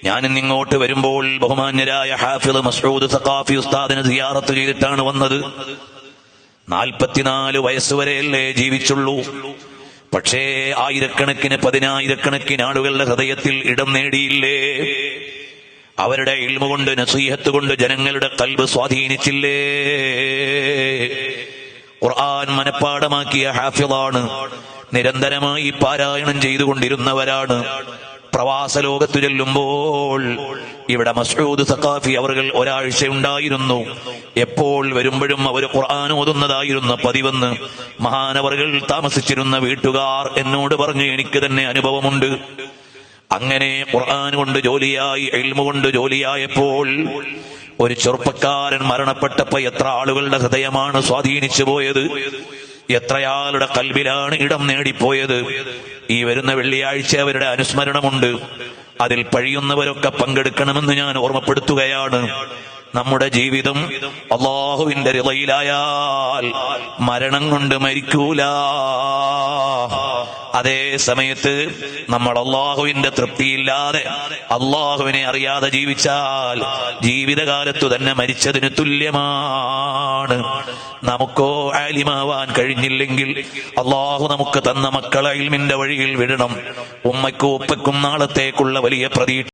ഞാൻ ഇങ്ങോട്ട് വരുമ്പോൾ ബഹുമാന്യരായ ഹാഫിള് മസ്ഊദ് സഖാഫി ഉസ്താദിനെ സിയാറത്ത് ചെയ്തിട്ടാണ് വന്നത്. 44 വയസ്സുവരെയല്ലേ ജീവിച്ചുള്ളൂ. പക്ഷേ ആയിരക്കണക്കിന് 10,000-കണക്കിന് ആളുകളുടെ ഹൃദയത്തിൽ ഇടം നേടിയില്ലേ? അവരുടെ ഇൽമു കൊണ്ട് നസീഹത്ത് കൊണ്ട് ജനങ്ങളുടെ ഖൽബ് സ്വാധീനിച്ചില്ലേ? ഖുർആൻ മനഃപ്പാഠമാക്കിയ ഹാഫിളാണ്. നിരന്തരമായി പാരായണം ചെയ്തുകൊണ്ടിരുന്നവരാണ്. പ്രവാസ ലോകത്തു ചെല്ലുമ്പോൾ ഇവിടെ മസ്ഊദ് സഖാഫി അവർകൾ ഒരാഴ്ച ഉണ്ടായിരുന്നു. എപ്പോൾ വരുമ്പോഴും അവർ ഖുർആൻ ഓതുന്നതായിരുന്നു പതിവെന്ന് മഹാനവറുകൾ താമസിച്ചിരുന്ന വീട്ടുകാർ എന്നോട് പറഞ്ഞു. എനിക്ക് തന്നെ അനുഭവമുണ്ട്. അങ്ങനെ ഖുർആൻ കൊണ്ട് ജോലിയായി, ഇൽമു കൊണ്ട് ജോലിയായപ്പോൾ ഒരു ചെറുപ്പക്കാരൻ മരണപ്പെട്ടപ്പോ എത്ര ആളുകളുടെ ഹൃദയമാണ് സ്വാധീനിച്ചു പോയത്, എത്രയാളുടെ കൽബിലാണ് ഇടം നേടിപ്പോയത്. ഈ വരുന്ന വെള്ളിയാഴ്ച അവരുടെ അനുസ്മരണമുണ്ട്. അതിൽ കഴിയുന്നവരൊക്കെ പങ്കെടുക്കണമെന്ന് ഞാൻ ഓർമ്മപ്പെടുത്തുകയാണ്. നമ്മുടെ ജീവിതം അല്ലാഹുവിന്റെ റിളയിലായാൽ മരണം കൊണ്ട് മരിക്കൂല. അതേ സമയത്ത് നമ്മൾ അല്ലാഹുവിന്റെ തൃപ്തിയില്ലാതെ അല്ലാഹുവിനെ അറിയാതെ ജീവിച്ചാൽ ജീവിതകാലത്തു തന്നെ മരിച്ചതിന് തുല്യമാണ്. നമുക്കോ ആലിമാവാൻ കഴിഞ്ഞില്ലെങ്കിൽ അല്ലാഹു നമുക്ക് തന്ന മക്കളെ ഇൽമിന്റെ വഴിയിൽ വിടണം. ഉമ്മയ്ക്കും ഉപ്പയ്ക്കും നാളത്തേക്കുള്ള വലിയ പ്രതീക്ഷ